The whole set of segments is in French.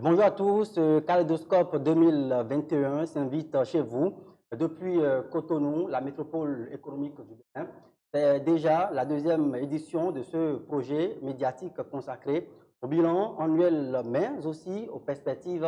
Bonjour à tous, Kaléidoscope 2021 s'invite chez vous depuis Cotonou, la métropole économique du Bénin. C'est déjà la deuxième édition de ce projet médiatique consacré au bilan annuel, mais aussi aux perspectives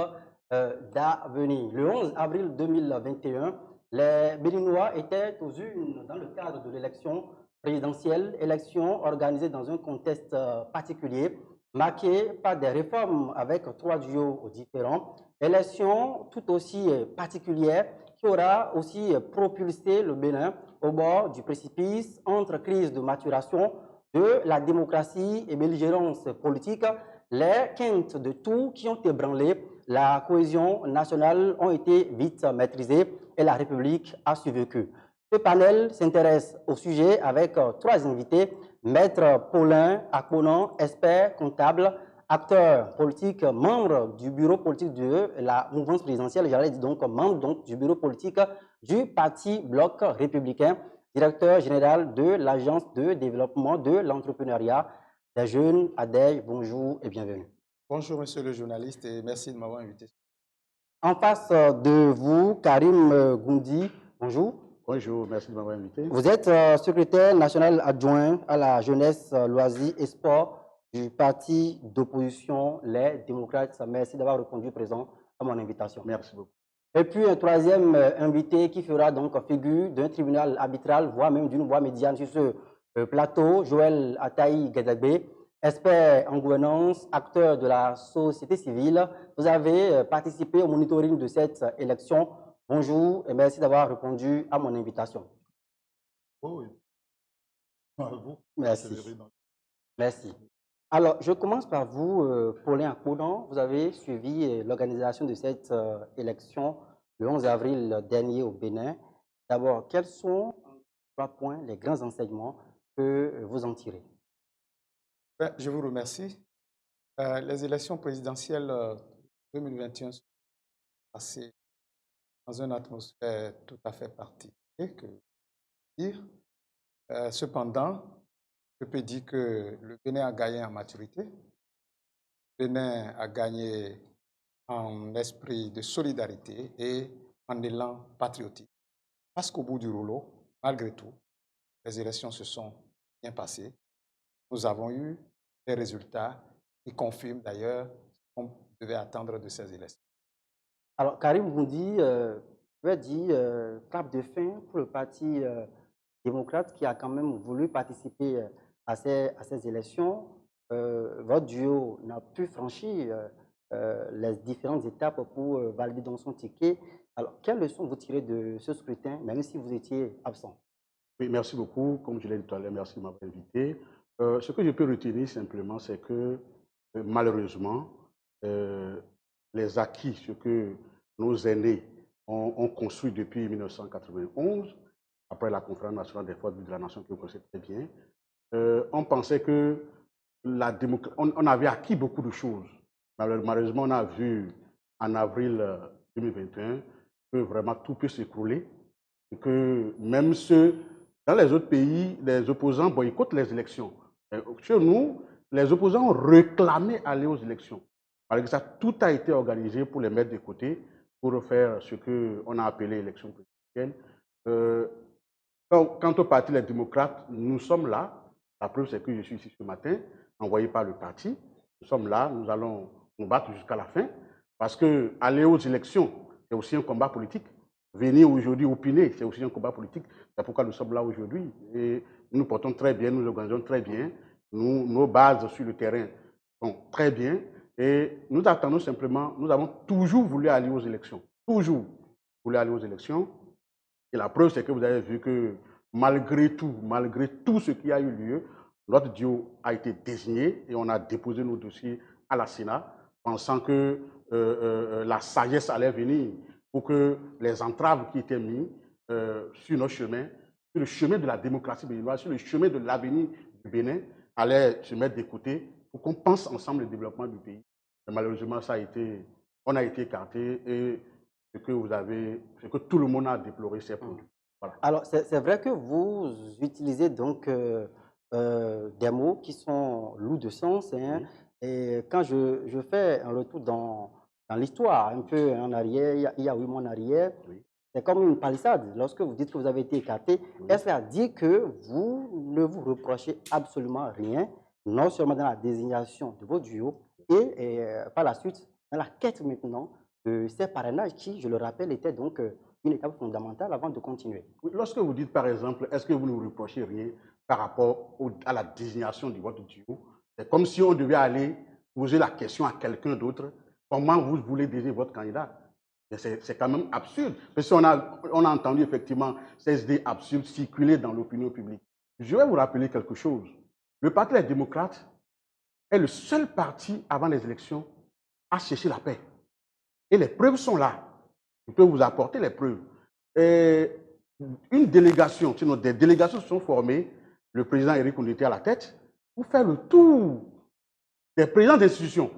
d'avenir. Le 11 avril 2021, les Béninois étaient aux urnes dans le cadre de l'élection présidentielle, élection organisée dans un contexte particulier marqué par des réformes avec trois duos différents, élection tout aussi particulière qui aura aussi propulsé le Bénin au bord du précipice entre crise de maturation de la démocratie et belligérance politique. Les quintes de tout qui ont ébranlé la cohésion nationale ont été vite maîtrisées et la République a survécu. Ce panel s'intéresse au sujet avec trois invités. Maître Paulin Akponan, expert comptable, acteur politique, membre du bureau politique de la mouvance présidentielle, j'allais dire donc membre donc, du bureau politique du Parti Bloc républicain, directeur général de l'Agence de développement de l'entrepreneuriat des jeunes, ADEI. Bonjour et bienvenue. Bonjour, monsieur le journaliste, et merci de m'avoir invité. En face de vous, Karim Goundi. Bonjour. Bonjour, merci de m'avoir invité. Vous êtes secrétaire national adjoint à la jeunesse, loisirs et sport du parti d'opposition Les Démocrates. Merci d'avoir répondu présent à mon invitation. Merci beaucoup. Et puis un troisième invité qui fera donc figure d'un tribunal arbitral, voire même d'une voix médiane sur ce plateau, Joël Ataï Guédagbe, expert en gouvernance, acteur de la société civile. Vous avez participé au monitoring de cette élection. Bonjour et merci d'avoir répondu à mon invitation. Oh oui. Vous, merci. Merci. Alors, je commence par vous, Paulin Akponan. Vous avez suivi l'organisation de cette élection le 11 avril dernier au Bénin. D'abord, quels sont, trois points, les grands enseignements que vous en tirez? Je vous remercie. Les élections présidentielles 2021 sont passées dans une atmosphère tout à fait particulière, que dire. Cependant, je peux dire que le Bénin a gagné en maturité, le Bénin a gagné en esprit de solidarité et en élan patriotique. Parce qu'au bout du rouleau, malgré tout, les élections se sont bien passées. Nous avons eu des résultats qui confirment d'ailleurs ce qu'on devait attendre de ces élections. Alors, Karim Goundi, veut dire frappe de fin pour le Parti démocrate qui a quand même voulu participer à ces élections. Votre duo n'a pu franchir les différentes étapes pour valider dans son ticket. Alors, quelles leçons vous tirez de ce scrutin, même si vous étiez absent? Oui, merci beaucoup. Comme je l'ai dit tout à l'heure, merci de m'avoir invité. Ce que je peux retenir simplement, c'est que malheureusement, les acquis, ce que nos aînés ont construit depuis 1991, après la conférence nationale des forces de la nation que vous connaissez très bien, on pensait que on avait acquis beaucoup de choses. Malheureusement, on a vu en avril 2021 que vraiment tout peut s'écrouler et que même dans les autres pays, les opposants boycottent les élections. Chez nous, les opposants ont réclamé aller aux élections. Parce que ça, tout a été organisé pour les mettre de côté, pour faire ce qu'on a appelé élection présidentielle. Quant au parti Les Démocrates, nous sommes là. La preuve, c'est que je suis ici ce matin, envoyé par le parti. Nous sommes là, nous allons nous battre jusqu'à la fin. Parce que aller aux élections, c'est aussi un combat politique. Venir aujourd'hui opiner, c'est aussi un combat politique. C'est pourquoi nous sommes là aujourd'hui. Et nous portons très bien, nous organisons très bien. Nos bases sur le terrain sont très bien. Et nous attendons simplement, nous avons toujours voulu aller aux élections. Toujours voulu aller aux élections. Et la preuve, c'est que vous avez vu que malgré tout ce qui a eu lieu, notre duo a été désigné et on a déposé nos dossiers à la Sénat, pensant que la sagesse allait venir pour que les entraves qui étaient mises sur notre chemin, sur le chemin de la démocratie béninoise, sur le chemin de l'avenir du Bénin, allaient se mettre de côté pour qu'on pense ensemble le développement du pays. Mais malheureusement, on a été écarté et ce que tout le monde a déploré, c'est produits. Voilà. Alors, c'est vrai que vous utilisez donc des mots qui sont lourds de sens. Hein, Oui. et quand je fais un retour dans dans l'histoire, un peu en arrière, il y a 8 mois en arrière. Oui. C'est comme une palissade. Lorsque vous dites que vous avez été écarté, Oui. est-ce à dire que vous ne vous reprochez absolument rien, non seulement dans la désignation de vos duos, et par la suite, dans la quête maintenant de ces parrainages qui, je le rappelle, étaient donc une étape fondamentale avant de continuer? Oui, lorsque vous dites, par exemple, est-ce que vous ne vous reprochez rien par rapport à la désignation de votre duo, c'est comme si on devait aller poser la question à quelqu'un d'autre, comment vous voulez désigner votre candidat. C'est quand même absurde. Parce qu'on on a entendu effectivement ces idées absurdes circuler dans l'opinion publique. Je vais vous rappeler quelque chose. Le Parti des démocrates est le seul parti avant les élections à chercher la paix. Et les preuves sont là. Je peux vous apporter les preuves. Et une délégation, sinon des délégations se sont formées, le président Éric Ondité à la tête, pour faire le tour des présidents d'institutions.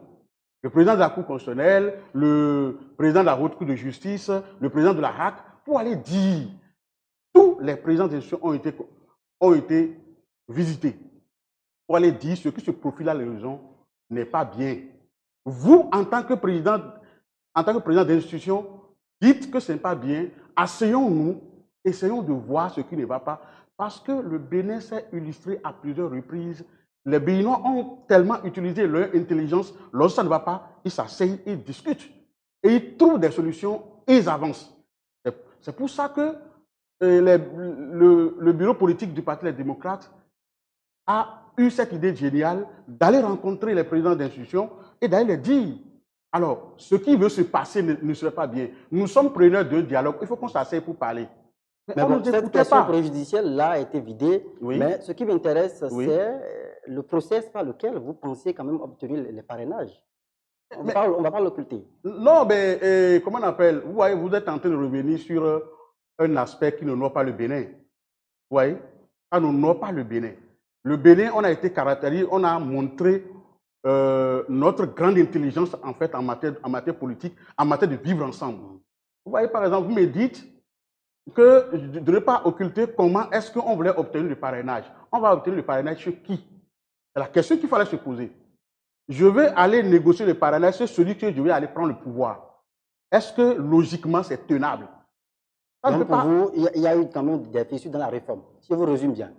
Le président de la Cour constitutionnelle, le président de la Haute Cour de justice, le président de la HAC, pour aller dire, tous les présidents d'institutions ont été visités, pour aller dire ce qui se profile à l'horizon n'est pas bien. Vous, en tant que président d'institution, dites que ce n'est pas bien, asseyons-nous, essayons de voir ce qui ne va pas, parce que le Bénin s'est illustré à plusieurs reprises. Les Béninois ont tellement utilisé leur intelligence, lorsque ça ne va pas, ils s'asseyent, ils discutent, et ils trouvent des solutions et ils avancent. C'est pour ça que le bureau politique du Parti des démocrates a eu cette idée géniale d'aller rencontrer les présidents d'institutions et d'aller les dire, alors, ce qui veut se passer ne serait pas bien. Nous sommes preneurs de dialogue, il faut qu'on s'asseye pour parler. Mais bon, cette question préjudicielle-là a été vidée, oui. Mais ce qui m'intéresse, oui. c'est le process par lequel vous pensiez quand même obtenir les parrainages. On ne va pas l'occulter. Non, mais comment on appelle? Vous voyez, vous êtes en train de revenir sur un aspect qui ne noie pas le Bénin. Vous voyez? Ça ne noie pas le Bénin. Le Bénin, on a été caractérisé, on a montré notre grande intelligence en fait en matière politique, en matière de vivre ensemble. Vous voyez, par exemple, vous me dites que de ne pas occulter comment est-ce qu'on voulait obtenir le parrainage. On va obtenir le parrainage sur qui? C'est la question qu'il fallait se poser. Je vais aller négocier le parrainage sur celui que je vais aller prendre le pouvoir. Est-ce que logiquement c'est tenable? Donc pour vous, il y a eu quand même des fissures dans la réforme, si je vous résume bien.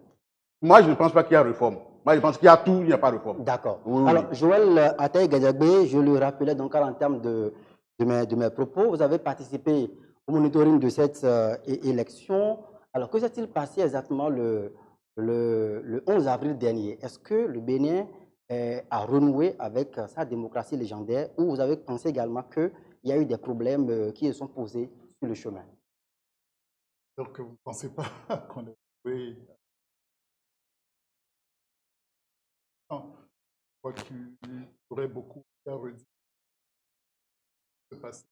Moi, je ne pense pas qu'il y a réforme. Moi, je pense qu'il y a tout, il n'y a pas de réforme. D'accord. Oui, alors, oui. Joël Ataï-Gadiagbé, je le rappelais donc en termes de mes propos, vous avez participé au monitoring de cette élection. Alors, que s'est-il passé exactement le 11 avril dernier? Est-ce que le Bénin a renoué avec sa démocratie légendaire ou vous avez pensé également qu'il y a eu des problèmes qui se sont posés sur le chemin? Donc, vous ne pensez pas qu'on ait joué? Non, je crois qu'il y aurait beaucoup à redire de passer.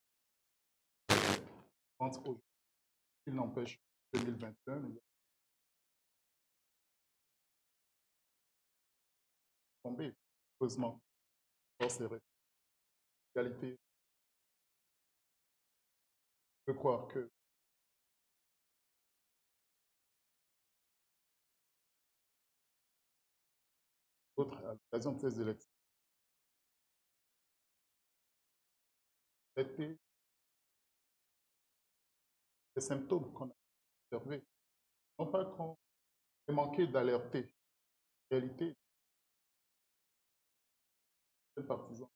Je pense qu'aujourd'hui, il n'empêche 2021, nous avons tombé, heureusement, dans ces réalités. Je crois que d'autres, à l'occasion de ces élections, étaient des symptômes qu'on a observés. Non pas qu'on ait manqué d'alerter. En réalité, les partisans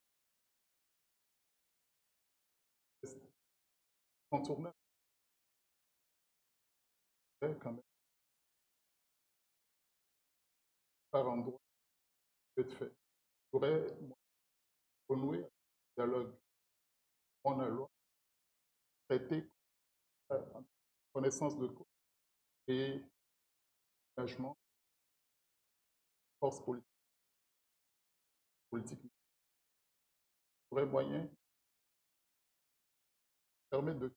contourneurs quand même par endroit peut être fait. Il pourrait renouer un dialogue en la loi, traiter en connaissance de cause et engagement, force politique. Il pourrait moyen permettre de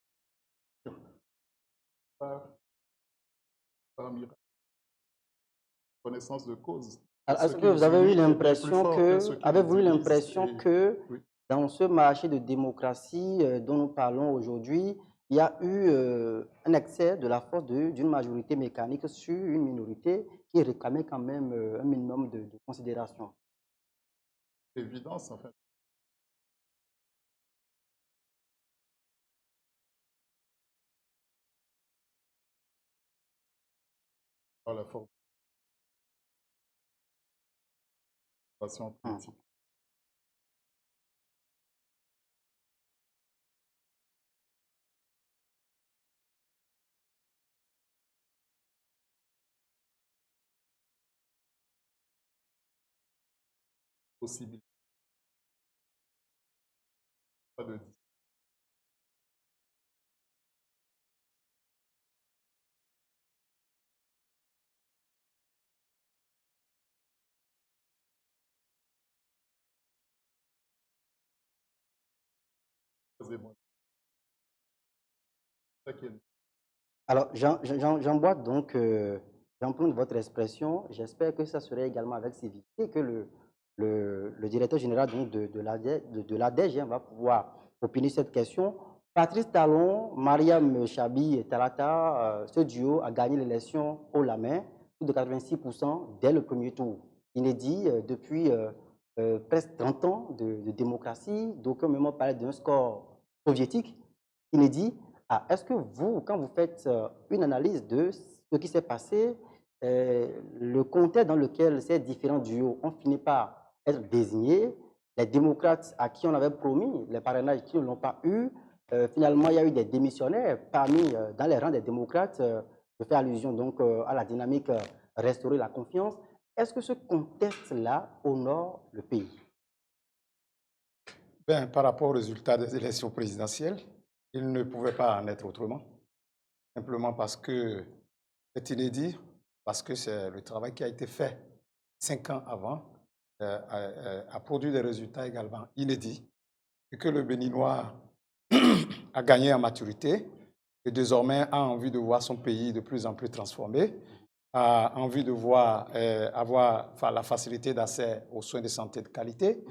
par miracle, connaissance de cause. Est-ce que vous avez eu l'impression que, oui, dans ce marché de démocratie dont nous parlons aujourd'hui, il y a eu un excès de la force d'une majorité mécanique sur une minorité qui réclamait quand même un minimum de considération? l'évidence, en fait. par la formation politique. Possibilité. Pas de disposition. Alors, j'emboîte donc, j'emprunte votre expression. J'espère que ça serait également avec civilité que le directeur général donc, de l'ADEG va pouvoir opiner cette question. Patrice Talon, Mariam Chabi et Talata, ce duo a gagné l'élection haut la main, plus de 86% dès le premier tour. Inédit depuis presque 30 ans de démocratie. D'aucuns même parlent d'un score soviétique inédit. Ah, est-ce que vous, quand vous faites une analyse de ce qui s'est passé, le contexte dans lequel ces différents duos ont fini par être désignés, les démocrates à qui on avait promis les parrainages qui ne l'ont pas eu, finalement il y a eu des démissionnaires dans les rangs des démocrates, je fais allusion donc à la dynamique restaurer la confiance. Est-ce que ce contexte-là honore le pays? Ben, par rapport aux résultats des élections présidentielles, il ne pouvait pas en être autrement, simplement parce que c'est inédit, parce que c'est le travail qui a été fait 5 ans avant, a produit des résultats également inédits, et que le Béninois a gagné en maturité, et désormais a envie de voir son pays de plus en plus transformé, a envie de voir avoir la facilité d'accès aux soins de santé de qualité,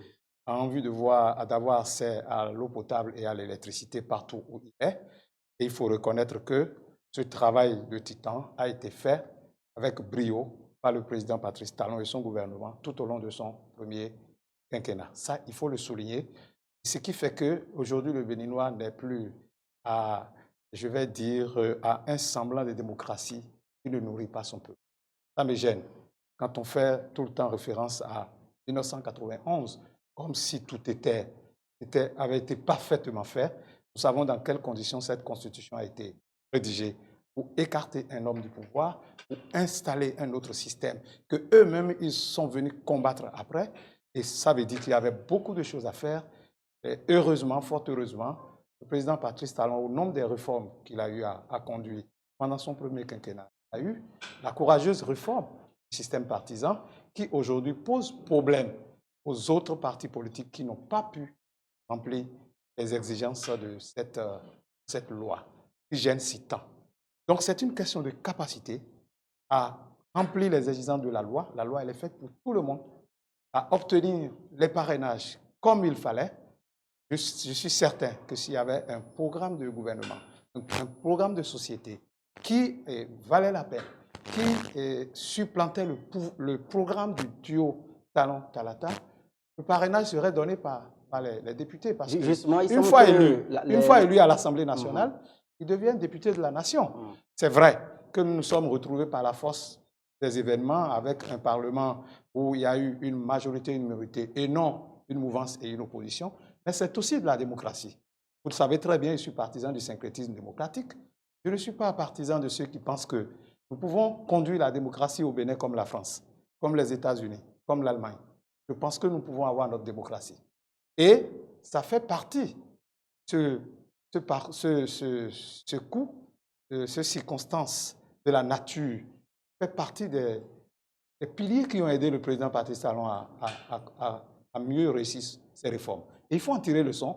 a envie d'avoir accès à l'eau potable et à l'électricité partout où il est. Et il faut reconnaître que ce travail de titan a été fait avec brio par le président Patrice Talon et son gouvernement tout au long de son premier quinquennat. Ça, il faut le souligner. Ce qui fait qu'aujourd'hui, le Béninois n'est plus à, je vais dire, à un semblant de démocratie qui ne nourrit pas son peuple. Ça me gêne. Quand on fait tout le temps référence à 1991, comme si tout avait été parfaitement fait. Nous savons dans quelles conditions cette constitution a été rédigée pour écarter un homme du pouvoir, pour installer un autre système que eux-mêmes ils sont venus combattre après. Et ça veut dire qu'il y avait beaucoup de choses à faire. Et heureusement, fort heureusement, le président Patrice Talon, au nombre des réformes qu'il a eu à conduire pendant son premier quinquennat, a eu la courageuse réforme du système partisan qui aujourd'hui pose problème aux autres partis politiques qui n'ont pas pu remplir les exigences de cette loi qui gêne si tant. Donc c'est une question de capacité à remplir les exigences de la loi. La loi, elle est faite pour tout le monde, à obtenir les parrainages comme il fallait. Je suis certain que s'il y avait un programme de gouvernement, un programme de société qui valait la peine, qui supplantait le programme du duo Talon-Talata, le parrainage serait donné par les députés. Parce qu'une fois élu à l'Assemblée nationale, il devient député de la nation. C'est vrai que nous nous sommes retrouvés par la force des événements avec un Parlement où il y a eu une majorité, une minorité, et non une mouvance et une opposition. Mais c'est aussi de la démocratie. Vous le savez très bien, je suis partisan du syncrétisme démocratique. Je ne suis pas partisan de ceux qui pensent que nous pouvons conduire la démocratie au Bénin comme la France, comme les États-Unis, comme l'Allemagne. Je pense que nous pouvons avoir notre démocratie. Et ça fait partie, ce coup, ces circonstances de la nature, fait partie des piliers qui ont aidé le président Patrice Talon à mieux réussir ces réformes. Et il faut en tirer leçon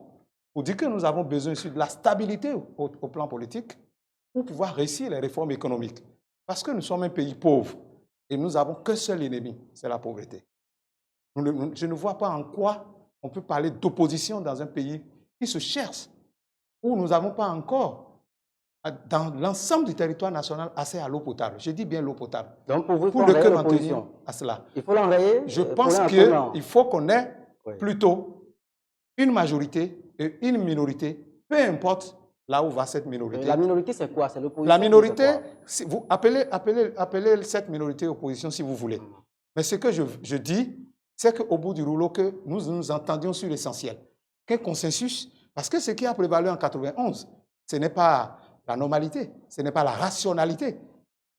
pour dire que nous avons besoin aussi de la stabilité au plan politique pour pouvoir réussir les réformes économiques. Parce que nous sommes un pays pauvre et nous n'avons qu'un seul ennemi, c'est la pauvreté. Je ne vois pas en quoi on peut parler d'opposition dans un pays qui se cherche, où nous n'avons pas encore, dans l'ensemble du territoire national, accès à l'eau potable. Je dis bien l'eau potable. Donc pour vous, pour ne que m'en tenir à cela. Il faut l'enrayer. Je pense qu'il faut qu'on ait plutôt une majorité et une minorité, peu importe là où va cette minorité. La minorité, c'est quoi? C'est l'opposition? La minorité, si vous appelez cette minorité opposition si vous voulez. Mais ce que je dis, c'est qu'au bout du rouleau, que nous nous entendions sur l'essentiel. Quel consensus? Parce que ce qui a prévalu en 91, ce n'est pas la normalité, ce n'est pas la rationalité,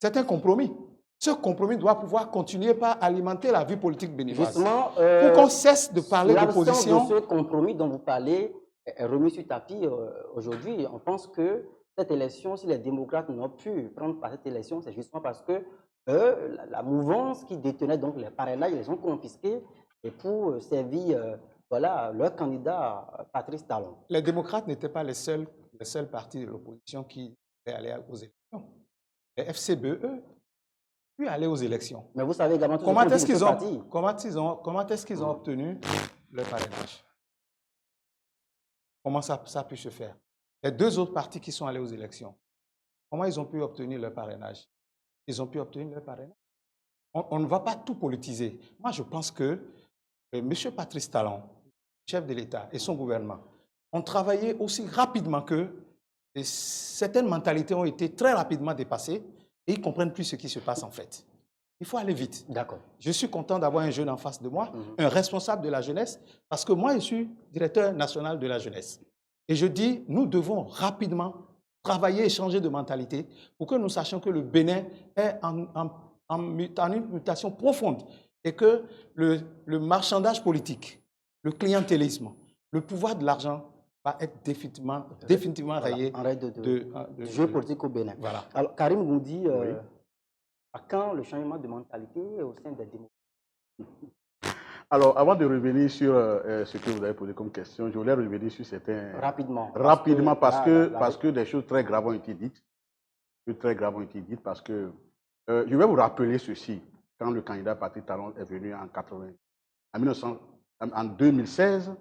c'est un compromis. Ce compromis doit pouvoir continuer par alimenter la vie politique béninoise. Justement, pour qu'on cesse de parler d'opposition. L'absence de ce compromis dont vous parlez est remis sur tapis aujourd'hui. On pense que cette élection, si les démocrates n'ont pu prendre part à cette élection, c'est justement parce que la mouvance qui détenait donc les parrainages, ils les ont confisqués et pour servir voilà, leur candidat Patrice Talon. Les démocrates n'étaient pas les seuls partis de l'opposition qui allaient aux élections. Les FCBE puis aller aux élections. Mais vous savez également comment est-ce qu'ils ont obtenu le parrainage? Comment ça a pu se faire? Les deux autres partis qui sont allés aux élections, comment ils ont pu obtenir leur parrainage? Ils ont pu obtenir leur parrainage. On ne va pas tout politiser. Moi, je pense que M. Patrice Talon, chef de l'État, et son gouvernement ont travaillé aussi rapidement que certaines mentalités ont été très rapidement dépassées et ils ne comprennent plus ce qui se passe en fait. Il faut aller vite. D'accord. Je suis content d'avoir un jeune en face de moi, un responsable de la jeunesse, parce que moi, je suis directeur national de la jeunesse. Et je dis, nous devons rapidement travailler et changer de mentalité pour que nous sachions que le Bénin est en une mutation profonde et que le marchandage politique, le clientélisme, le pouvoir de l'argent va être définitivement rayé de jeu politique au Bénin. Voilà. Alors, Karim Goudi, à quand le changement de mentalité au sein des démocrates? Alors, avant de revenir sur ce que vous avez posé comme question, je voulais revenir sur certains... Rapidement. Parce que des choses très graves ont été dites. Parce que je vais vous rappeler ceci. Quand le candidat Patrice Talon est venu en 2016,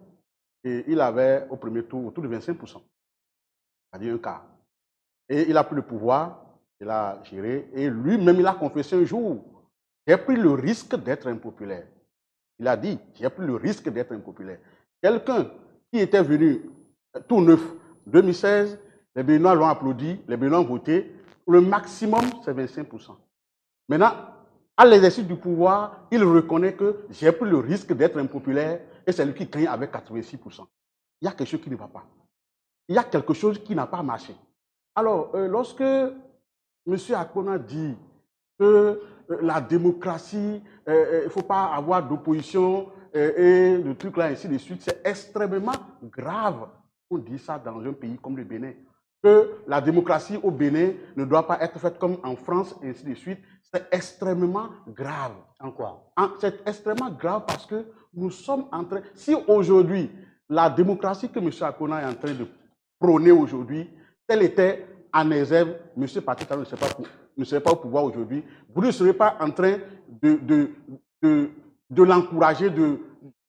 et il avait au premier tour autour de 25%, c'est-à-dire un quart. Et il a pris le pouvoir, il a géré, et lui-même, il a confessé un jour, j'ai pris le risque d'être impopulaire. Il a dit, j'ai pris le risque d'être impopulaire. Quelqu'un qui était venu tout neuf, 2016, les Béninois l'ont applaudi, les Béninois ont voté, le maximum, c'est 25%. Maintenant, à l'exercice du pouvoir, il reconnaît que j'ai pris le risque d'être impopulaire et c'est lui qui gagne avec 86%. Il y a quelque chose qui ne va pas. Il y a quelque chose qui n'a pas marché. Alors, lorsque M. Akpona dit que la démocratie, il ne faut pas avoir d'opposition et de trucs là, ainsi de suite, c'est extrêmement grave. On dit ça dans un pays comme le Bénin. Que la démocratie au Bénin ne doit pas être faite comme en France, et ainsi de suite, c'est extrêmement grave. En quoi? C'est extrêmement grave parce que nous sommes en train... Si aujourd'hui, la démocratie que M. Akpona est en train de prôner aujourd'hui, telle était en réserve, M. Patrice Talon ne serait pas au pouvoir aujourd'hui, vous ne serez pas en train de l'encourager, de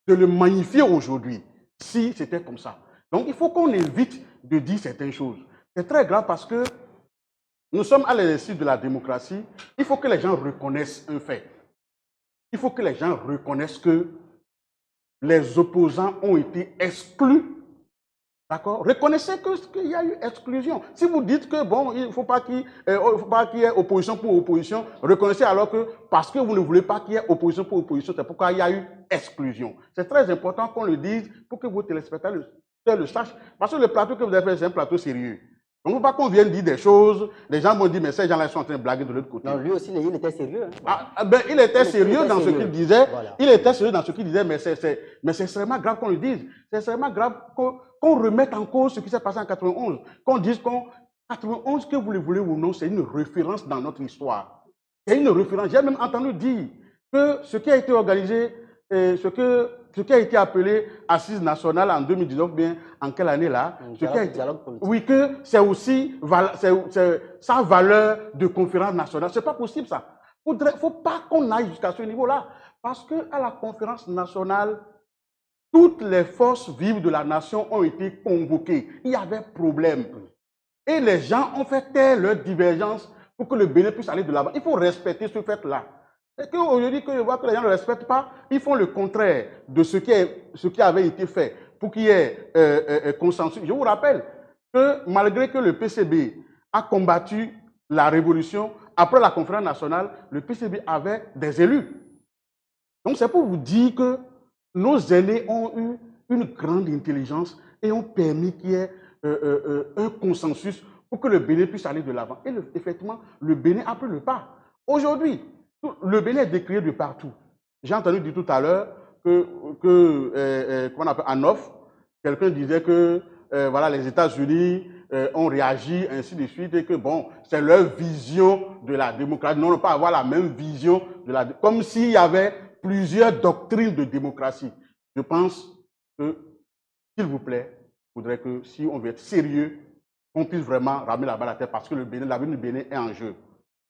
le magnifier aujourd'hui, si c'était comme ça. Donc, il faut qu'on évite de dire certaines choses. C'est très grave parce que nous sommes à l'exercice de la démocratie. Il faut que les gens reconnaissent un fait. Il faut que les gens reconnaissent que les opposants ont été exclus. D'accord? Reconnaissez qu'il y a eu exclusion. Si vous dites que bon, il ne faut pas qu'il y ait opposition pour opposition, reconnaissez alors que parce que vous ne voulez pas qu'il y ait opposition pour opposition, c'est pourquoi il y a eu exclusion. C'est très important qu'on le dise pour que vos téléspectateurs le sachent. Parce que le plateau que vous avez fait, c'est un plateau sérieux. Donc, il ne faut pas qu'on vienne dire des choses, les gens vont dire, mais ces gens-là sont en train de blaguer de l'autre côté. Non, lui aussi, il était sérieux. Hein. Il était sérieux dans ce qu'il disait. Voilà. Il était sérieux dans ce qu'il disait, mais c'est extrêmement grave qu'on le dise. C'est extrêmement grave qu'on remette en cause ce qui s'est passé en 91. Qu'on dise qu'en 91, que vous le voulez ou non, c'est une référence dans notre histoire. C'est une référence. J'ai même entendu dire que ce qui a été organisé, ce qui a été appelé Assise nationale en 2019, bien en quelle année là? Oui, que c'est aussi sa valeur de conférence nationale. Ce n'est pas possible ça. Il ne faut pas qu'on aille jusqu'à ce niveau-là. Parce qu'à la conférence nationale, toutes les forces vives de la nation ont été convoquées. Il y avait problème. Et les gens ont fait taire leurs divergences pour que le Bénin puisse aller de l'avant. Il faut respecter ce fait-là. Et qu'aujourd'hui, que je vois que les gens ne respectent pas, ils font le contraire de ce qui avait été fait pour qu'il y ait consensus. Je vous rappelle que malgré que le PCB a combattu la révolution, après la conférence nationale, le PCB avait des élus. Donc c'est pour vous dire que nos aînés ont eu une grande intelligence et ont permis qu'il y ait un consensus pour que le Bénin puisse aller de l'avant. Et effectivement, le Bénin a pris le pas. Aujourd'hui, le Bénin est décrié de partout. J'ai entendu dire tout à l'heure comment on appelle, en off, quelqu'un disait que voilà, les États-Unis ont réagi, ainsi de suite, et que bon, c'est leur vision de la démocratie. Non, on ne peut pas avoir la même vision de la comme s'il y avait plusieurs doctrines de démocratie. Je pense que, s'il vous plaît, il faudrait que si on veut être sérieux, on puisse vraiment ramener la balle à terre parce que l'avenir du Bénin est en jeu.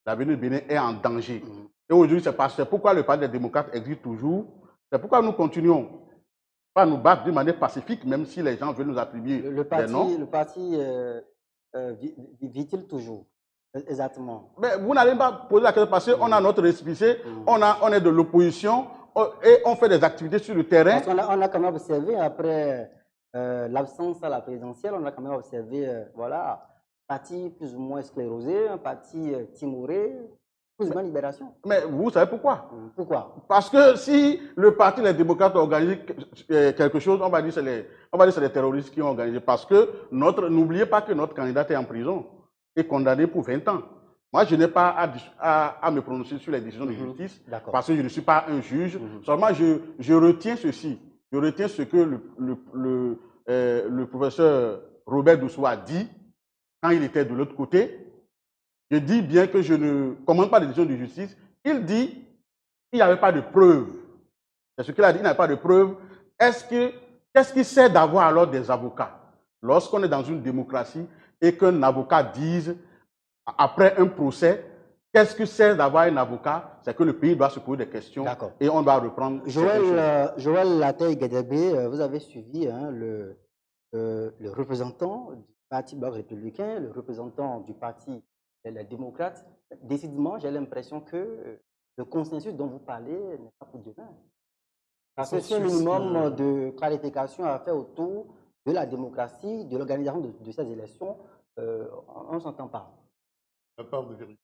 L'avenir du Bénin est en danger. Et aujourd'hui, c'est pourquoi le Parti des démocrates existe toujours. C'est pourquoi nous continuons à nous battre de manière pacifique, même si les gens veulent nous attribuer des noms. Le parti vit-il toujours? Exactement. Mais vous n'allez pas poser la question parce qu'on a notre récépissé, on est de l'opposition et on fait des activités sur le terrain. Parce qu'on a quand même observé, après l'absence à la présidentielle, on a quand même observé, voilà, un parti plus ou moins sclérosé, un parti timoré, plus ou moins libération. Mais vous savez pourquoi? Pourquoi? Parce que si le Parti des démocrates organise quelque chose, on va dire que c'est les terroristes qui ont organisé. Parce que n'oubliez pas que notre candidat est en prison et condamné pour 20 ans. Moi, je n'ai pas à me prononcer sur les décisions de justice parce que je ne suis pas un juge. Seulement, je retiens ceci. Je retiens ce que le professeur Robert Doussou a dit quand il était de l'autre côté. Je dis bien que je ne commande pas les décisions de justice. Il dit qu'il n'y avait pas de preuves. C'est ce qu'il a dit, il n'y avait pas de preuves. Qu'est-ce qui sert d'avoir alors des avocats? Lorsqu'on est dans une démocratie et qu'un avocat dise, après un procès, qu'est-ce que sert d'avoir un avocat? C'est que le pays doit se poser des questions et on doit reprendre. Joël Latey-Guédébé, vous avez suivi hein, le représentant du Parti Bloc républicain, le représentant du Parti les démocrates. Décidément, j'ai l'impression que le consensus dont vous parlez n'est pas pour demain. Parce que c'est un minimum de clarification à faire autour de la démocratie, de l'organisation de ces élections. On ne s'entend pas. La part de vérité.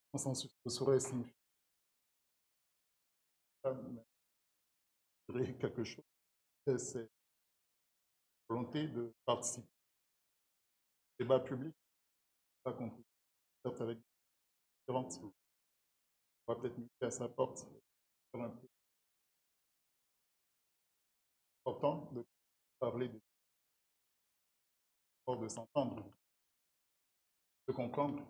Le consensus ne saurait signifier quelque chose. C'est la volonté de participer au débat public, pas compris. Certes, avec différentes. On va peut-être mettre à sa porte faire un peu important de parler de s'entendre, de comprendre,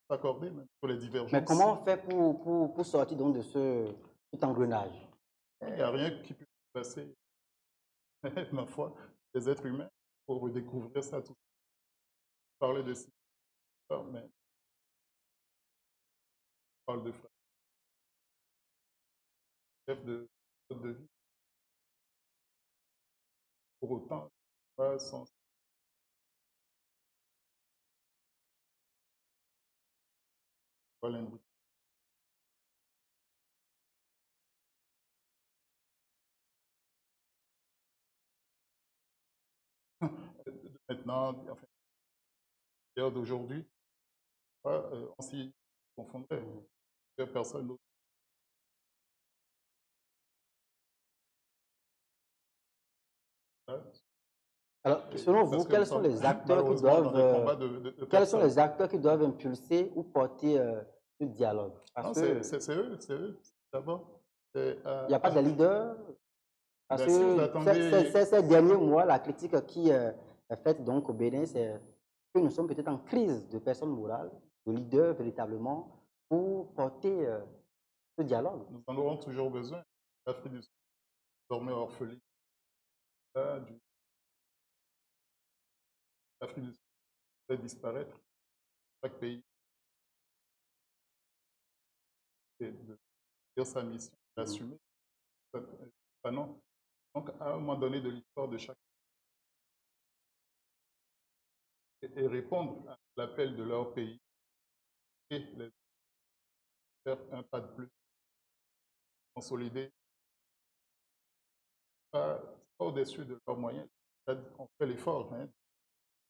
s'accorder même sur les divergences. Mais comment on fait pour sortir donc de cet engrenage? Il n'y a rien qui puisse passer, ma foi, des êtres humains pour redécouvrir ça tout. Parler de ça, mais on parle de frère. Chef de vie. Pour autant, pas sans. Maintenant, enfin, d'aujourd'hui, on s'y confondrait. Personne d'autre. Alors, selon vous, quels sont les acteurs qui doivent, quels sont les acteurs qui doivent impulser ou porter ce dialogue? Non, c'est eux, d'abord. Il n'y a pas de leader? Parce que ces derniers mois, la critique qui est faite donc au Bénin, c'est que nous sommes peut-être en crise de personnes morales, de leaders véritablement, pour porter ce dialogue. Nous en aurons toujours besoin. L'Afrique du Sud est désormais orpheline. L'Afrique du Sud va disparaître. Chaque pays de faire sa mission, d'assumer. Non. Donc, à un moment donné de l'histoire de chaque et répondre à l'appel de leur pays et les faire un pas de plus, consolider, pas au-dessus de leurs moyens, on fait l'effort, hein,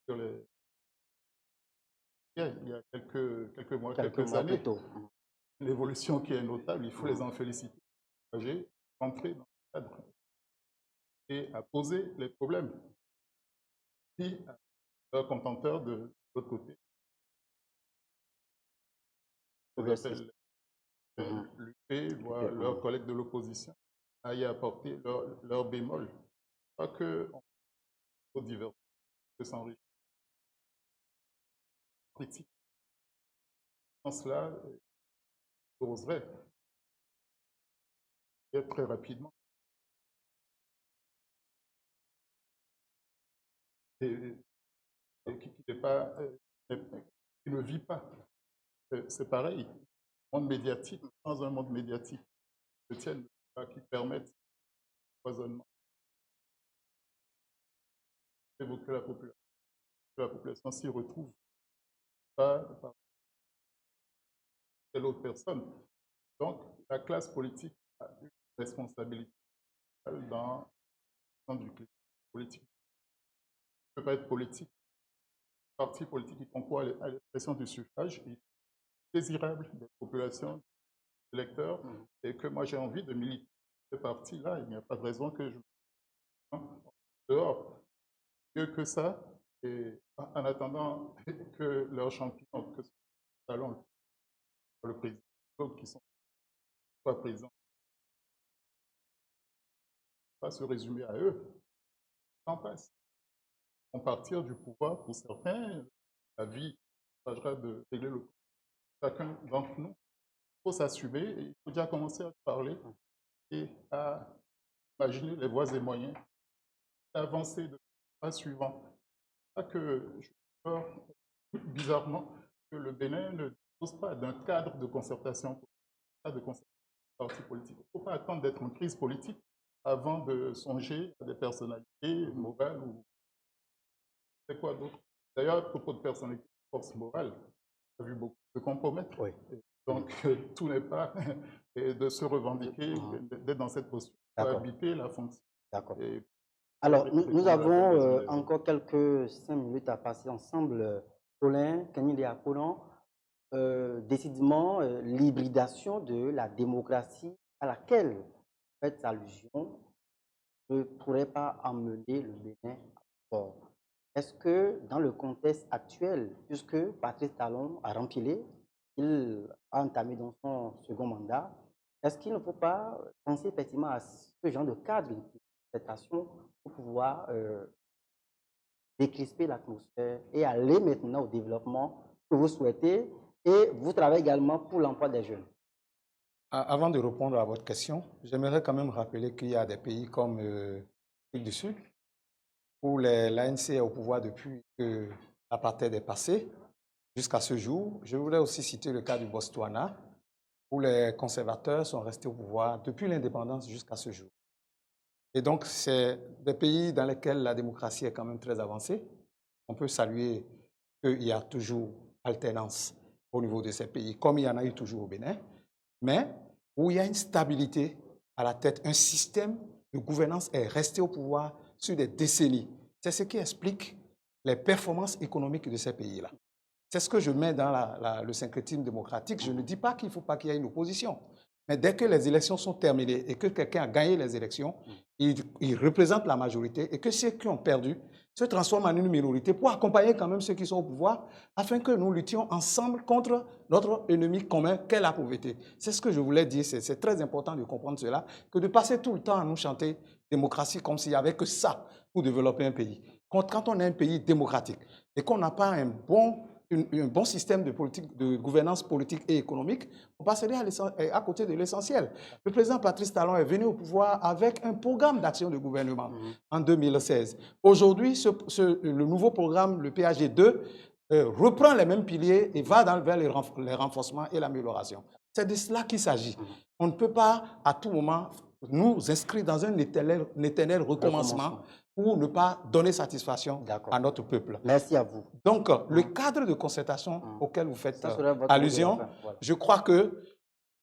sur les... Il y a quelques mois, Quelques quelques mois plus années, tôt. l'évolution qui est notable, il faut les en féliciter. J'ai entré dans le cadre et à poser les problèmes. Puis, leur contenteur de l'autre côté, je appelle l'UP, voire leurs collègues de l'opposition, à y apporter leur bémol. Pas que on peut divertir, que s'enrichir. Critique. En cela, j'oserais dire très rapidement. Et qui n'est pas, qui ne vit pas. C'est pareil. Monde médiatique, dans un monde médiatique, qui permettent l'empoisonnement. Évoquer la population s'y retrouve pas par telle autre personne. Donc, la classe politique a une responsabilité dans du politique. Il ne peut pas être politique. Un parti politique qui concourt à l'expression du suffrage est désirable des populations, des électeurs, et que moi j'ai envie de militer ce parti-là. Il n'y a pas de raison que je me dehors. Mieux que ça, et en attendant que leurs champions, que ce soit le président, d'autres qui sont pas présents, pas se résumer à eux. En passe. On partir du pouvoir pour certains, la vie s'agira de régler le problème. Chacun d'entre nous, il faut s'assumer et il faut déjà commencer à parler et à imaginer les voies et moyens d'avancer de pas suivant. Pas que je peur bizarrement que le Bénin ne dispose pas d'un cadre de concertation politique. Il ne faut pas attendre d'être en crise politique avant de songer à des personnalités morales ou c'est quoi d'autre. D'ailleurs, à propos de personnalités de force morale, on a vu beaucoup de compromettre. Oui. Donc, tout n'est pas de se revendiquer, d'être dans cette posture, pour habiter la fonction. D'accord. Alors, nous avons encore quelques 5 minutes à passer ensemble. Colin, Kenny et Apollon, décidément, l'hybridation de la démocratie à laquelle vous faites allusion ne pourrait pas emmener le Bénin à bord. Est-ce que dans le contexte actuel, puisque Patrice Talon a rempilé, il a entamé dans son second mandat, est-ce qu'il ne faut pas penser effectivement à ce genre de cadre de concertation pour pouvoir décrisper l'atmosphère et aller maintenant au développement que vous souhaitez et vous travaillez également pour l'emploi des jeunes? Avant de répondre à votre question, j'aimerais quand même rappeler qu'il y a des pays comme l'Afrique du Sud, où l'ANC est au pouvoir depuis que l'apartheid est passé jusqu'à ce jour. Je voulais aussi citer le cas du Botswana, où les conservateurs sont restés au pouvoir depuis l'indépendance jusqu'à ce jour. Et donc, c'est des pays dans lesquels la démocratie est quand même très avancée. On peut saluer qu'il y a toujours alternance au niveau de ces pays, comme il y en a eu toujours au Bénin, mais où il y a une stabilité à la tête, un système de gouvernance est resté au pouvoir sur des décennies. C'est ce qui explique les performances économiques de ces pays-là. C'est ce que je mets dans le syncrétisme démocratique. Je ne dis pas qu'il ne faut pas qu'il y ait une opposition. Mais dès que les élections sont terminées et que quelqu'un a gagné les élections, il représente la majorité et que ceux qui ont perdu se transforment en une minorité pour accompagner quand même ceux qui sont au pouvoir afin que nous luttions ensemble contre notre ennemi commun qu'est la pauvreté. C'est ce que je voulais dire. C'est très important de comprendre cela, que de passer tout le temps à nous chanter démocratie comme s'il n'y avait que ça pour développer un pays. Quand on est un pays démocratique et qu'on n'a pas un bon système de gouvernance politique et économique, on passerait à côté de l'essentiel. Le président Patrice Talon est venu au pouvoir avec un programme d'action de gouvernement en 2016. Aujourd'hui, le nouveau programme, le PAG2, reprend les mêmes piliers et va vers les renforcements et l'amélioration. C'est de cela qu'il s'agit. On ne peut pas à tout moment nous inscrire dans un éternel recommencement pour ne pas donner satisfaction à notre peuple. Merci à vous. Donc, le cadre de concertation auquel vous faites allusion, je crois que,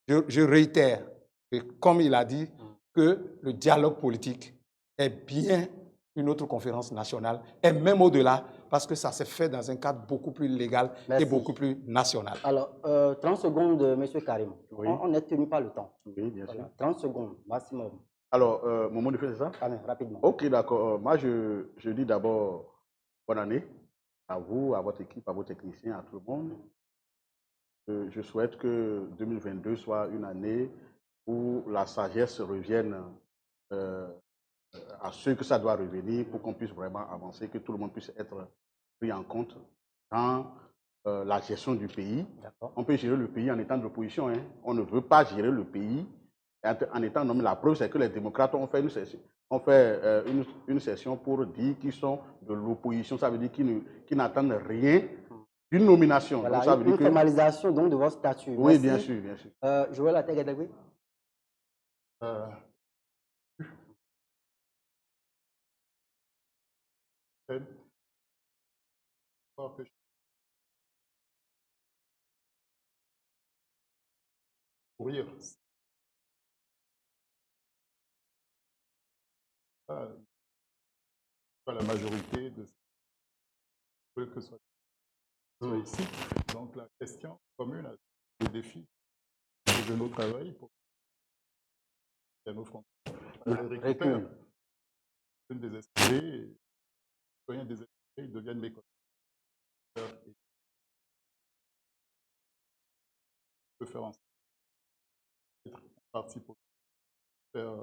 je réitère, comme il a dit, que le dialogue politique est bien une autre conférence nationale, et même au-delà, parce que ça s'est fait dans un cadre beaucoup plus légal Merci. et beaucoup plus national. Alors, 30 secondes, M. Karim. Oui. On est tenu par le temps. Oui, bien sûr. Voilà, 30 secondes maximum. Alors, mon mot de fin, c'est ça? Allez, rapidement. Ok, d'accord. Moi, je dis d'abord bonne année à vous, à votre équipe, à vos techniciens, à tout le monde. Je souhaite que 2022 soit une année où la sagesse revienne à ceux que ça doit revenir pour qu'on puisse vraiment avancer, que tout le monde puisse être pris en compte dans la gestion du pays. On peut gérer le pays en étant de l'opposition. Hein. On ne veut pas gérer le pays en étant nommé. La preuve, c'est que les démocrates ont fait une session pour dire qu'ils sont de l'opposition. Ça veut dire qu'ils n'attendent rien d'une nomination. Voilà, donc, ça veut dire une formalisation donc, de votre statut. Oui, Merci. bien sûr, bien sûr. Joël Ategadagui. Courir. Pas la majorité de ceux que soit ici. Donc la question commune, le défi de nos travail pour nos frontières. Les agriculteurs, une désespérés, les citoyens désespérés, ils deviennent des connecteurs. Et peut faire en sorte d'être un parti pour faire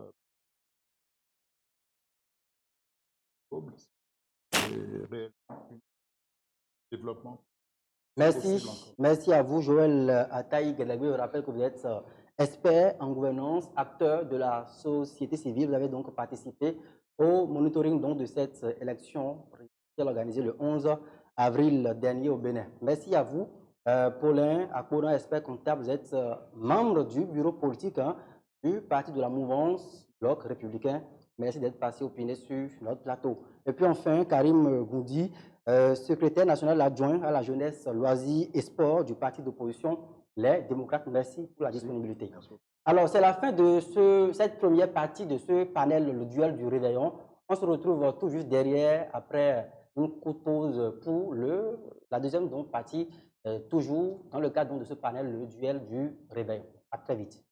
et réellement un développement. Merci. Merci à vous, Joël Ataï Gadagui. Je rappelle que vous êtes expert en gouvernance, acteur de la société civile. Vous avez donc participé au monitoring donc, de cette élection organisée le 11 avril dernier au Bénin. Merci à vous. Paulin Akpona, expert comptable, vous êtes membre du bureau politique du parti de la mouvance Bloc républicain. Merci d'être passé opiné sur notre plateau. Et puis enfin, Karim Goudi, secrétaire national adjoint à la jeunesse, loisirs et sport du parti d'opposition, les démocrates. Merci pour la disponibilité. Alors, c'est la fin de cette première partie de ce panel, le duel du réveillon. On se retrouve tout juste derrière, après une courte pause pour la deuxième partie, toujours dans le cadre de ce panel, le duel du réveillon. À très vite.